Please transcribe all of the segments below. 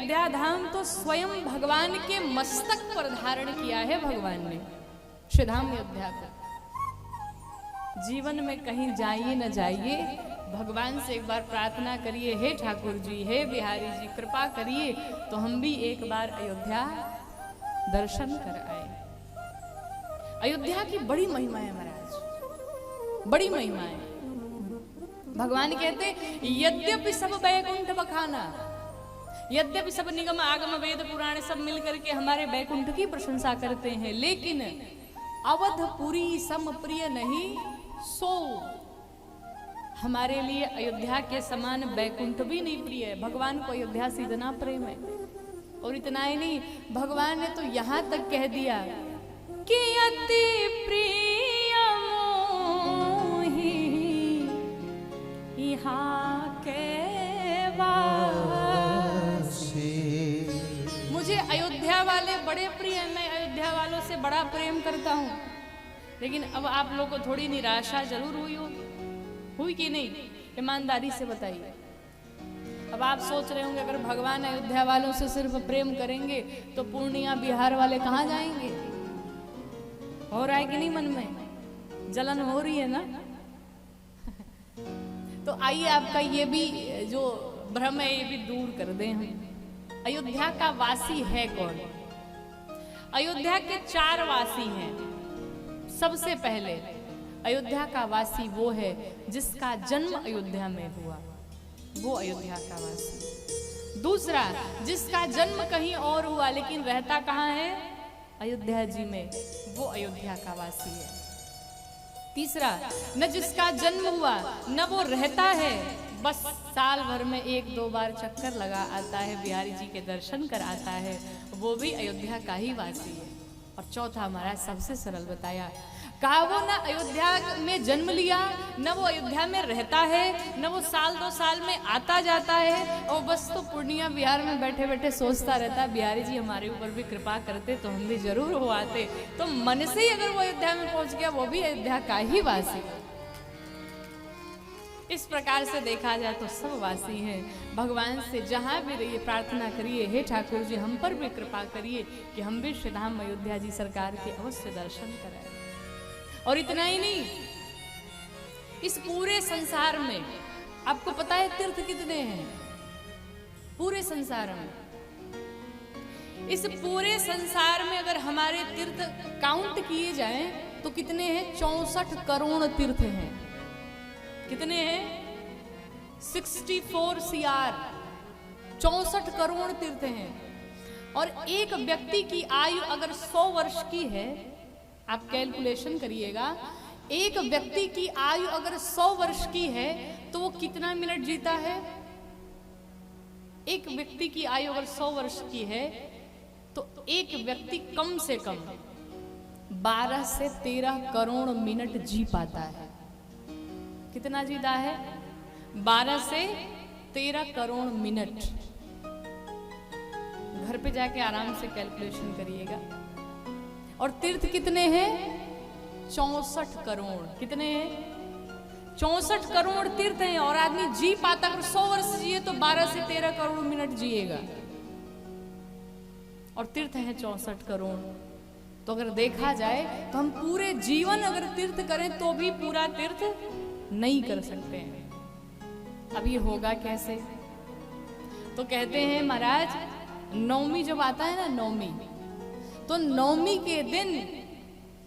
अयोध्या धाम तो स्वयं भगवान के मस्तक पर धारण किया है भगवान ने, श्री धाम अयोध्या को। जीवन में कहीं जाइए न जाइए, भगवान से एक बार प्रार्थना करिए, हे ठाकुर जी, हे बिहारी जी, कृपा करिए तो हम भी एक बार अयोध्या दर्शन कर आए। अयोध्या की बड़ी महिमा है महाराज, बड़ी महिमा है। भगवान कहते यद्यपि सब बैकुंठ बखाना, यद्यपि सब निगम आगम वेद पुराण सब मिलकर के हमारे बैकुंठ की प्रशंसा करते हैं, लेकिन अवधपुरी सम प्रिय नहीं सो, हमारे लिए अयोध्या के समान बैकुंठ भी नहीं प्रिय है। भगवान को अयोध्या से इतना प्रेम है। और इतना ही नहीं, भगवान ने तो यहां तक कह दिया कि अति प्रिय मोहि यहाँ के वासी। मुझे अयोध्या वाले बड़े प्रिय हैं, मैं अयोध्या वालों से बड़ा प्रेम करता हूँ। लेकिन अब आप लोग को थोड़ी निराशा जरूर हुई कि नहीं? ईमानदारी से बताइए। अब आप सोच रहे होंगे अगर भगवान अयोध्या वालों से सिर्फ प्रेम करेंगे तो पूर्णिया बिहार वाले कहाँ जाएंगे? हो रहा है कि नहीं? मन में जलन हो रही है ना? तो आइए आपका ये भी जो भ्रम है ये भी दूर कर दें हम। अयोध्या का वासी है कौन? अयोध्या के 4 वासी हैं। सबसे पहले अयोध्या का वासी वो है जिसका जन्म अयोध्या में हुआ, वो अयोध्या का वासी। दूसरा, जिसका जन्म कहीं और हुआ लेकिन रहता कहाँ है? अयोध्या जी में, वो अयोध्या का वासी है। तीसरा, न जिसका जन्म हुआ न वो रहता है, बस साल भर में 1-2 बार चक्कर लगा आता है, बिहारी जी के दर्शन कर आता है, वो भी अयोध्या का ही वासी है। और चौथा हमारा सबसे सरल बताया, कहा वो ना अयोध्या में जन्म लिया, न वो अयोध्या में रहता है, न वो साल 2 साल में आता जाता है, और बस तो पूर्णिया बिहार में बैठे बैठे सोचता रहता, बिहारी जी हमारे ऊपर भी कृपा करते तो हम भी जरूर हो आते। तो मन से ही अगर वो अयोध्या में पहुंच गया, वो भी अयोध्या का ही वासी। इस प्रकार से देखा जाए तो सब वासी हैं। भगवान से जहां भी रहिए प्रार्थना करिए, हे ठाकुर जी हम पर भी कृपा करिए कि हम भी श्री धाम अयोध्या जी सरकार के अवश्य दर्शन कराएं। और इतना ही नहीं, इस पूरे संसार में आपको पता है तीर्थ कितने हैं? पूरे संसार में, इस पूरे संसार में अगर हमारे तीर्थ काउंट किए जाएं तो कितने हैं? 64 करोड़ तीर्थ हैं। कितने हैं? 64 CR, 64 करोड़ तीर्थ हैं। और एक व्यक्ति की आयु अगर 100 वर्ष की है, आप कैलकुलेशन करिएगा, एक व्यक्ति की आयु अगर 100 वर्ष की है तो वो कितना मिनट जीता है? एक व्यक्ति की आयु अगर 100 वर्ष की है तो एक व्यक्ति कम से कम 12 से 13 करोड़ मिनट जी पाता है। कितना जीता है? 12 से 13 करोड़ मिनट। घर पे जाके आराम से कैलकुलेशन करिएगा। और तीर्थ कितने हैं? 64 करोड़। कितने हैं? 64 करोड़ तीर्थ हैं। और आदमी जी पाता, अगर 100 वर्ष जिए तो 12 से 13 करोड़ मिनट जिएगा। और तीर्थ हैं 64 करोड़। तो अगर देखा जाए तो हम पूरे जीवन अगर तीर्थ करें तो भी पूरा तीर्थ नहीं कर सकते हैं। अब ये होगा कैसे? तो कहते हैं महाराज, नवमी जब आता है ना, नवमी, तो नवमी के दिन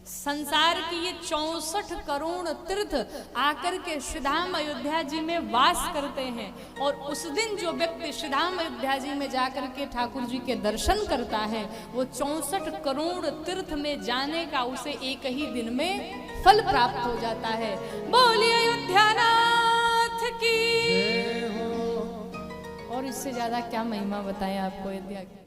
संसार की ये 64 करोड़ तीर्थ आकर के श्री धाम अयोध्या जी में वास करते हैं। और उस दिन जो व्यक्ति श्री धाम अयोध्या जी में जाकर के ठाकुर जी के दर्शन करता है, वो 64 करोड़ तीर्थ में जाने का उसे एक ही दिन में फल प्राप्त हो जाता है। बोलिए अयोध्यानाथ की। और इससे ज्यादा क्या महिमा बताएं आपको अयोध्या की।